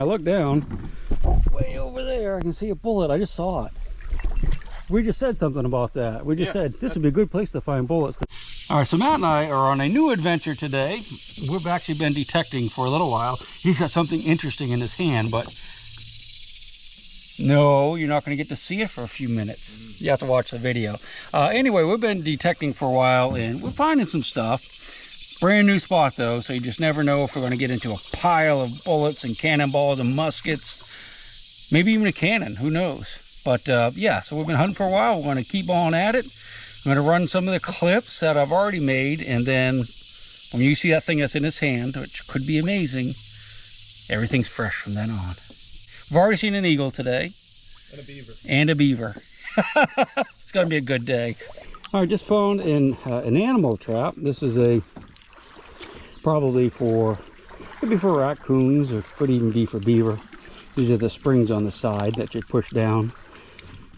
I look down, way over there, I can see a bullet. I just saw it. We just said something about that. We just said this would be a good place to find bullets. All right, so Matt and I are on a new adventure today. We've actually been detecting for a little while. He's got something interesting in his hand, but no, you're not going to get to see it for a few minutes. You have to watch the video. Anyway, we've been detecting for a while, and we're finding some stuff. Brand new spot though, so you just never know if we're going to get into a pile of bullets and cannonballs and muskets, maybe even a cannon, who knows. But yeah, so we've been hunting for a while. We're going to keep on at it. I'm going to run some of the clips that I've already made, and then when you see that thing that's in his hand, which could be amazing, everything's fresh from then on. We've already seen an eagle today. And a beaver. And a beaver. It's going to be a good day. All right, just found an animal trap. This is probably could be for raccoons, or could even be for beaver. These are the springs on the side that you push down,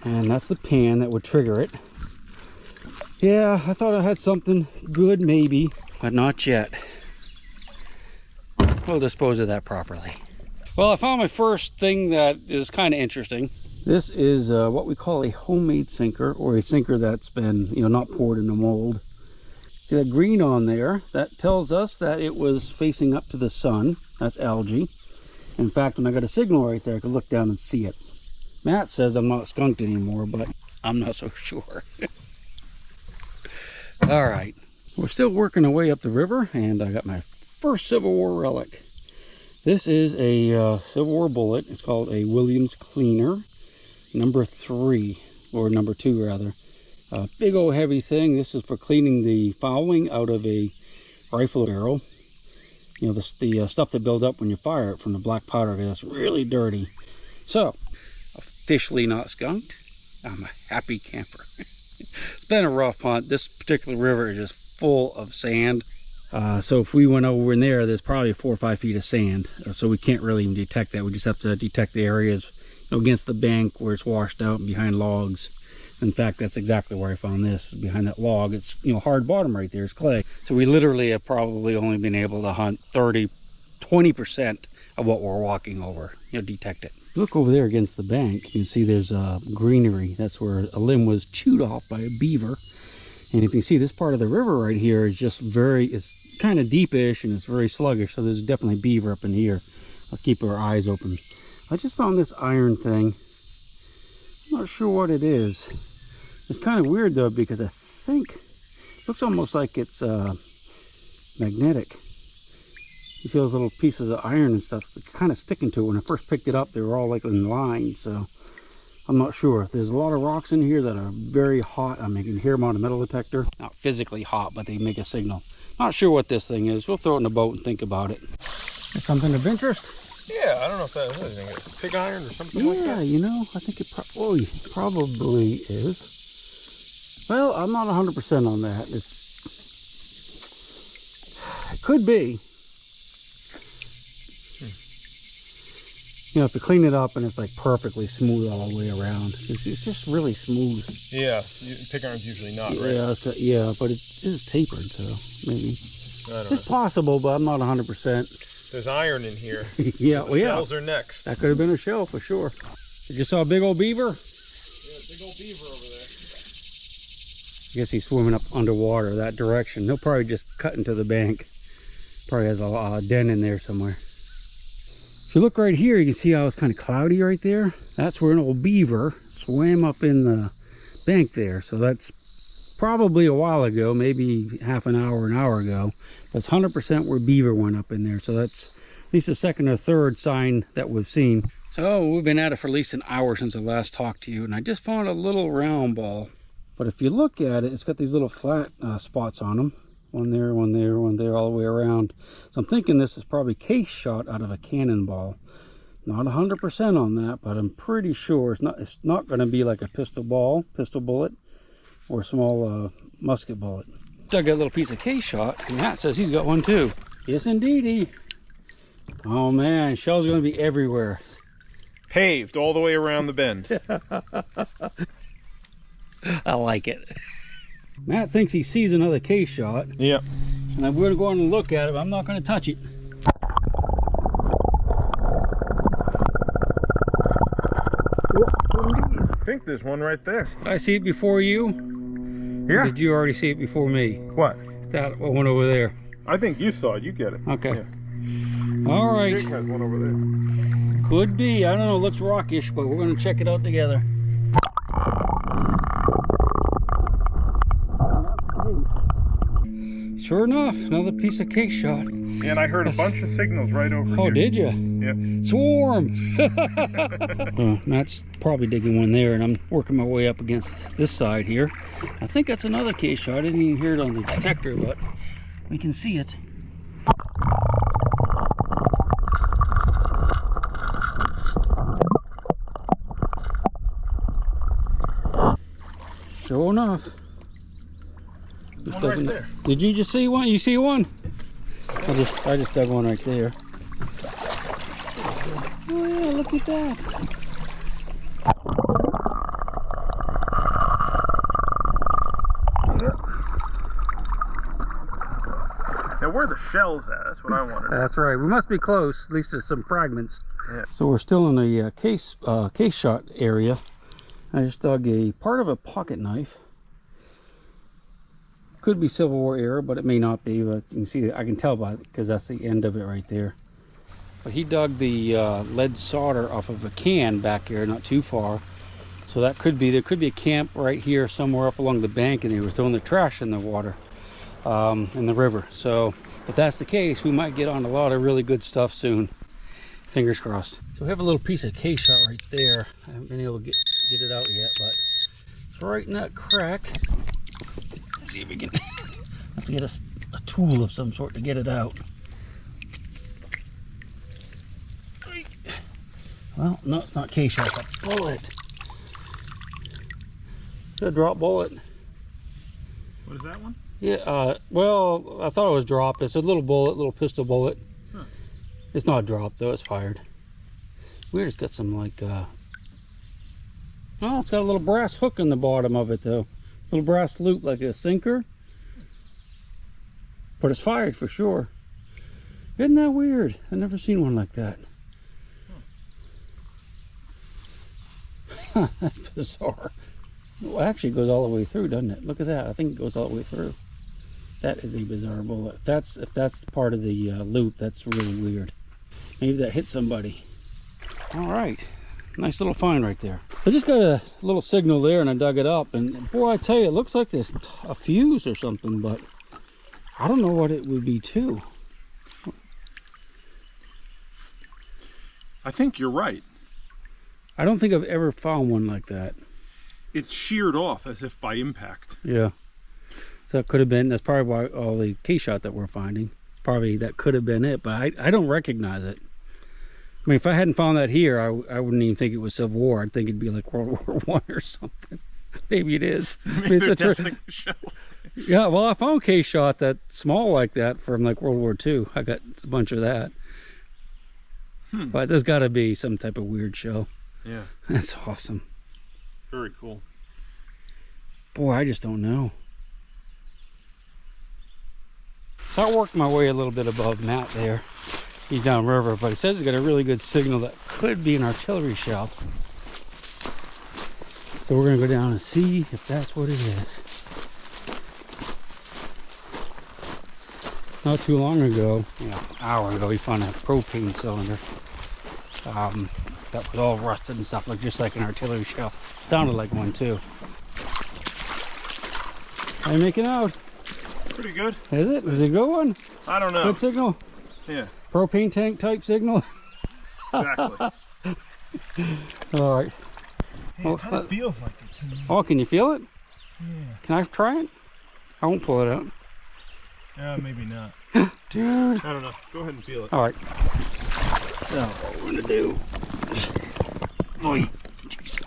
and that's the pan that would trigger it. Yeah, I thought I had something good maybe, but not yet. We'll dispose of that properly. Well, I found my first thing that is kind of interesting. This is what we call a homemade sinker, or a sinker that's been, not poured in a mold. See that green on there? That tells us that it was facing up to the sun. That's algae. In fact, when I got a signal right there, I could look down and see it. Matt says I'm not skunked anymore, but I'm not so sure. All right, we're still working our way up the river, and I got my first Civil War relic. This is a Civil War bullet. It's called a Williams Cleaner, number 3, or number 2 rather. Big old heavy thing. This is for cleaning the fouling out of a rifle barrel. The stuff that builds up when you fire it from the black powder. It's really dirty. So, officially not skunked. I'm a happy camper. It's been a rough hunt. This particular river is just full of sand. So if we went over in there, there's probably 4 or 5 feet of sand. So we can't really even detect that. We just have to detect the areas against the bank where it's washed out and behind logs. In fact, that's exactly where I found this, behind that log. It's, hard bottom right there, it's clay. So we literally have probably only been able to hunt 20% of what we're walking over, detect it. Look over there against the bank, you can see there's greenery. That's where a limb was chewed off by a beaver. And if you see, this part of the river right here is just it's kind of deepish and it's very sluggish. So there's definitely beaver up in here. Let's keep our eyes open. I just found this iron thing. I'm not sure what it is. It's kind of weird though, because I think it looks almost like it's magnetic. You see those little pieces of iron and stuff kind of sticking to it. When I first picked it up, they were all like in line, so I'm not sure. There's a lot of rocks in here that are very hot. I mean, you can hear them on a metal detector. Not physically hot, but they make a signal. Not sure what this thing is. We'll throw it in the boat and think about it. Is something of interest? Yeah, I don't know if that is anything. Pig iron or something like that? Yeah, I think it probably is. Well, I'm not 100% on that. It could be. If you clean it up and it's like perfectly smooth all the way around. It's just really smooth. Yeah, pig iron's usually not, right? Yeah, but it is tapered, so maybe. It's possible, but I'm not 100%. There's iron in here. Yeah, well, yeah. Shells are next. That could have been a shell for sure. Did you saw a big old beaver? Yeah, big old beaver over there. I guess he's swimming up underwater that direction. He'll probably just cut into the bank. Probably has a den in there somewhere. If you look right here, you can see how it's kind of cloudy right there. That's where an old beaver swam up in the bank there. So that's probably a while ago, maybe half an hour ago. That's 100% where beaver went up in there. So that's at least the second or third sign that we've seen. So we've been at it for at least an hour since I last talked to you, and I just found a little round ball. But if you look at it, it's got these little flat spots on them. One there, one there, one there, all the way around. So I'm thinking this is probably case shot out of a cannonball. Not 100% on that, but I'm pretty sure it's not going to be like a pistol bullet, or a small musket bullet. Dug a little piece of case shot, and Matt says he's got one too. Yes, indeedy. Oh man, shells are going to be everywhere. Paved all the way around the bend. I like it. Matt thinks he sees another case shot. Yep. And I'm going to go on and look at it, but I'm not going to touch it. I think there's one right there. Did I see it before you? Yeah. Or did you already see it before me? What? That one over there. I think you saw it. You get it. Okay. Yeah. All right. Jake has one over there. Could be. I don't know. It looks rockish, but we're going to check it out together. Sure enough, another piece of case shot. And I heard a bunch of signals right over here. Oh, did you? Yep. Swarm! Matt's probably digging one there, and I'm working my way up against this side here. I think that's another case shot. I didn't even hear it on the detector, but we can see it. Sure enough. One right there. Did you just see one? You see one? I just dug one right there. Oh yeah, look at that. Now where are the shells at? That's what I wanted. That's right. We must be close. At least there's some fragments. Yeah. So we're still in the case shot area. I just dug a part of a pocket knife. Could be Civil War era, but it may not be. But you can see, I can tell by it because that's the end of it right there. But he dug the lead solder off of a can back here, not too far. So that could be, there could be a camp right here somewhere up along the bank, and they were throwing the trash in the water, in the river. So if that's the case, we might get on a lot of really good stuff soon. Fingers crossed. So we have a little piece of case shot right there. I haven't been able to get it out yet, but it's right in that crack. See if we can have to get a tool of some sort to get it out. Well, no, it's not case shot, it's a bullet. It's a drop bullet. What is that one? Yeah, well, I thought it was drop. It's a little bullet, little pistol bullet. Huh. It's not drop though, it's fired. Weird, it's got some like, oh, it's got a little brass hook in the bottom of it though. Little brass loop like a sinker, but it's fired for sure. Isn't that weird? I've never seen one like that. Huh, that's bizarre. Well, actually it goes all the way through, doesn't it? Look at that. I think it goes all the way through. That is a bizarre bullet. If that's part of the loop, that's really weird. Maybe that hit somebody. All right. Nice little find right there. I just got a little signal there and I dug it up, and boy, I tell you, it looks like there's a fuse or something, but I don't know what it would be too. I think you're right. I don't think I've ever found one like that. It's sheared off as if by impact. Yeah. So that could have been, that's probably why all the case shot that we're finding, probably that could have been it, but I don't recognize it. I mean, if I hadn't found that here, I wouldn't even think it was Civil War. I'd think it'd be like World War I or something. Maybe it is. Maybe they're testing shells. Yeah, well, I found case shot that small like that from like World War II. I got a bunch of that. But there's got to be some type of weird shell. Yeah. That's awesome. Very cool. Boy, I just don't know. So I worked my way a little bit above Matt there. He's downriver, but it says it's got a really good signal that could be an artillery shell. So we're going to go down and see if that's what it is. Not too long ago, an hour ago, we found a propane cylinder that was all rusted and stuff, just like an artillery shell. Sounded like one too. How you making out? Pretty good. Is it? Is it a good one? I don't know. Good signal? Yeah. Propane tank type signal? Exactly. All right. Hey, it kind of feels like it to me. Oh, can you feel it? Yeah. Can I try it? I won't pull it out. Maybe not. Dude. I don't know. Go ahead and feel it. All right. So what we're gonna do. Oy. Jeez.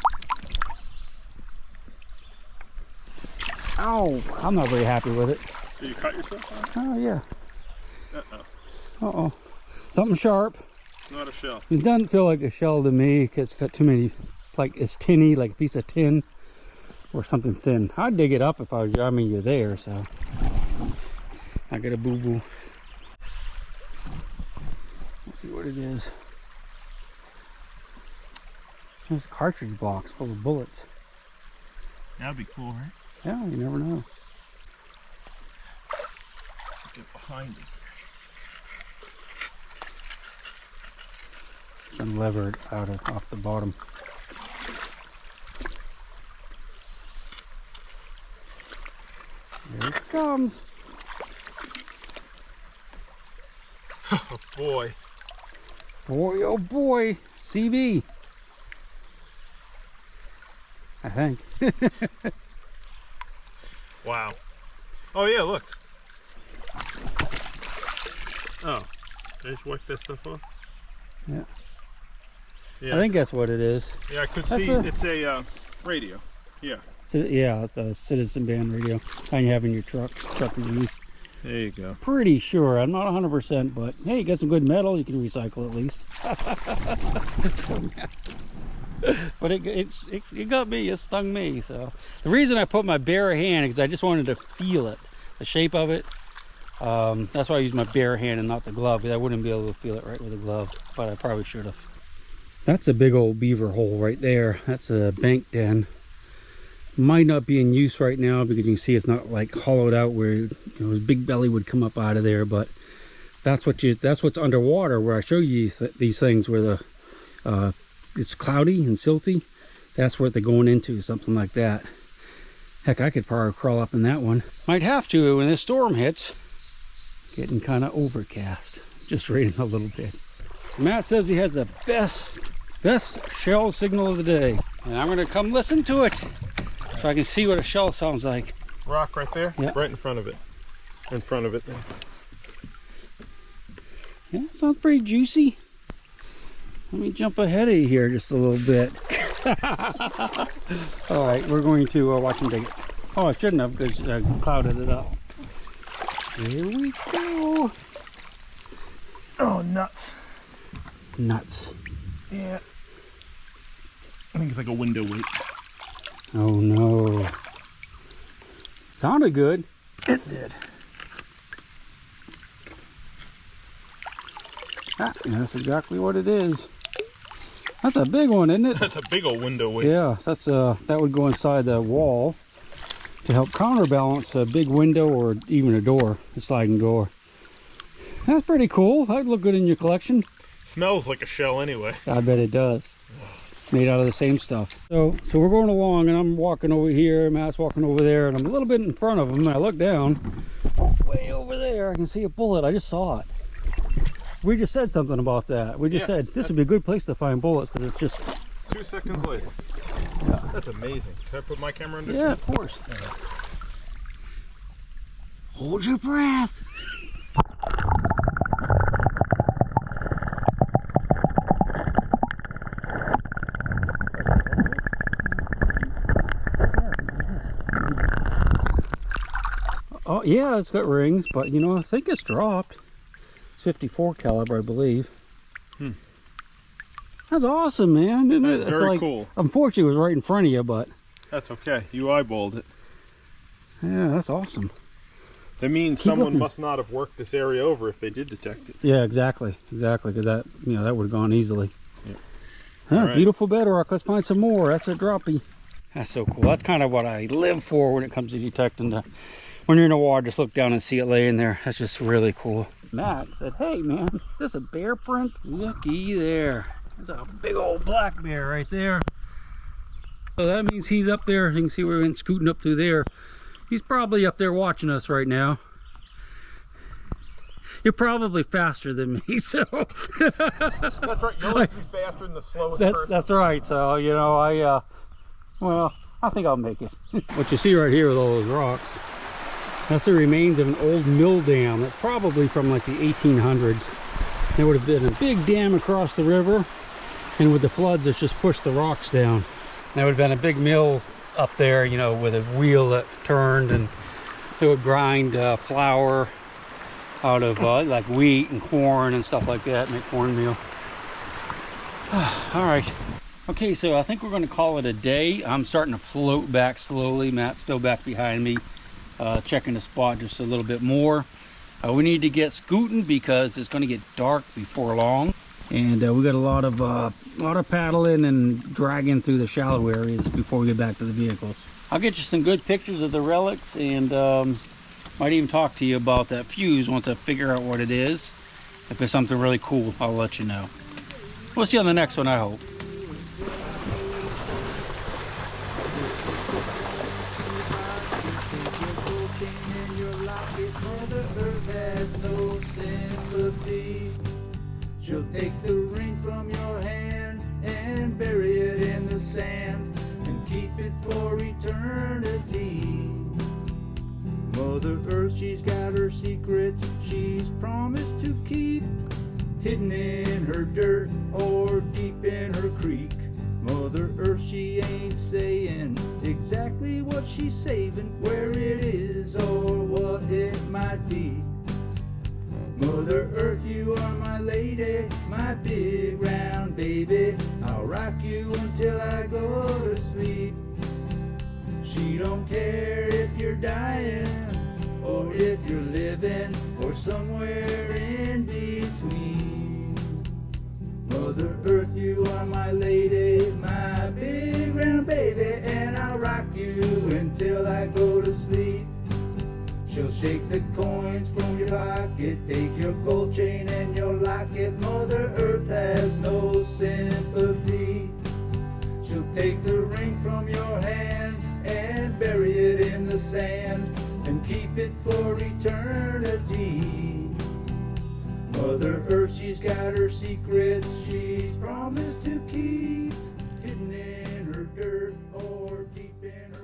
Ow. I'm not very happy with it. Did you cut yourself on it? Oh yeah. Uh-oh. Uh-oh. Something sharp. Not a shell. It doesn't feel like a shell to me because it's got too many, like it's tinny, like a piece of tin or something thin. I'd dig it up if I was you. I mean, you're there, so. I got a boo-boo. Let's see what it is. There's a cartridge box full of bullets. That'd be cool, right? Yeah, you never know. Get behind it. Unlevered out off the bottom. Here it comes. Oh boy. Boy, oh boy. CB. I think. Wow. Oh yeah, look. Oh, they just wipe that stuff off? Yeah. Yeah. I think that's what it is. Yeah, I could That's see it's a radio. Yeah. Yeah, the citizen band radio. Kind you have in your truck you use. There you go. Pretty sure. I'm not 100%, but hey, you got some good metal. You can recycle at least. But it got me. It stung me. So the reason I put my bare hand is I just wanted to feel it, the shape of it. That's why I use my bare hand and not the glove, because I wouldn't be able to feel it right with a glove, but I probably should have. That's a big old beaver hole right there. That's a bank den. Might not be in use right now because you can see it's not like hollowed out where his big belly would come up out of there, but that's what's underwater where I show you these things where the it's cloudy and silty. That's what they're going into, something like that. Heck, I could probably crawl up in that one. Might have to when this storm hits. Getting kind of overcast. Just raining a little bit. Matt says he has the best shell signal of the day. And I'm gonna come listen to it so I can see what a shell sounds like. Rock right there? Yep. Right in front of it. In front of it. Yeah, sounds pretty juicy. Let me jump ahead of you here just a little bit. All right, we're going to watch him dig it. Oh, I shouldn't have because I clouded it up. Here we go. Oh, nuts. Nuts. Yeah. I think it's like a window weight. Oh no. Sounded good. It did. Ah, that's exactly what it is. That's a big one, isn't it? That's a big old window weight. Yeah, that's that would go inside the wall to help counterbalance a big window or even a door, a sliding door. That's pretty cool. That'd look good in your collection. Smells like a shell anyway. I bet it does. It's made out of the same stuff. So we're going along and I'm walking over here, Matt's walking over there, and I'm a little bit in front of him, and I look down, way over there, I can see a bullet. I just saw it. We just said something about that. We just said this would be a good place to find bullets because it's just 2 seconds later. Yeah. That's amazing. Can I put my camera under? Yeah, of course. Hold your breath. Oh yeah, it's got rings, but you know, I think it's dropped. 54 caliber, I believe. That's awesome, man. Isn't it? That's very like, cool. Unfortunately, it was right in front of you, but That's okay. You eyeballed it. yeah, that's awesome. That means someone must not have worked this area over if they did detect it. Yeah, exactly, because that that would have gone easily. Yeah. Huh, Right. Beautiful bedrock. Let's find some more. That's a droppy. That's so cool. That's kind of what I live for when it comes to detecting the. When you're in the water, just look down and see it laying there. That's just really cool. Matt said, "Hey, man, is this a bear print? Looky there. There's a big old black bear right there." So that means he's up there. You can see we went scooting up through there. He's probably up there watching us right now. You're probably faster than me, so. That's right. You're going to be faster than the slowest person. That's right. So, you know, well, I think I'll make it. What you see right here with all those rocks, that's the remains of an old mill dam. That's probably from like the 1800s. There would have been a big dam across the river, and with the floods, it's just pushed the rocks down. There would have been a big mill up there, you know, with a wheel that turned, and it would grind flour out of like wheat and corn and stuff like that, make cornmeal. All right. Okay, so I think we're going to call it a day. I'm starting to float back slowly. Matt's still back behind me, checking the spot just a little bit more. We need to get scooting because it's going to get dark before long. And we got a lot of paddling and dragging through the shallow areas before we get back to the vehicles. I'll get you some good pictures of the relics, and might even talk to you about that fuse once I figure out what it is. If it's something really cool, I'll let you know. We'll see you on the next one, I hope. She'll take the ring from your hand and bury it in the sand and keep it for eternity. Mother Earth, she's got her secrets she's promised to keep, hidden in her dirt or deep in her creek. Mother Earth, she ain't saying exactly what she's saving, where it is or what it might be. Mother Earth, you are my lady, my big round baby. I'll rock you until I go to sleep. She don't care if you're dying or if you're living or somewhere in between. Mother Earth, you are my lady, my big round baby, and I'll rock you until I go to sleep. She'll shake the coins from your pocket, take your gold chain and your locket. Mother Earth has no sympathy. She'll take the ring from your hand and bury it in the sand and keep it for eternity. Mother Earth, she's got her secrets she's promised to keep, hidden in her dirt or deep in her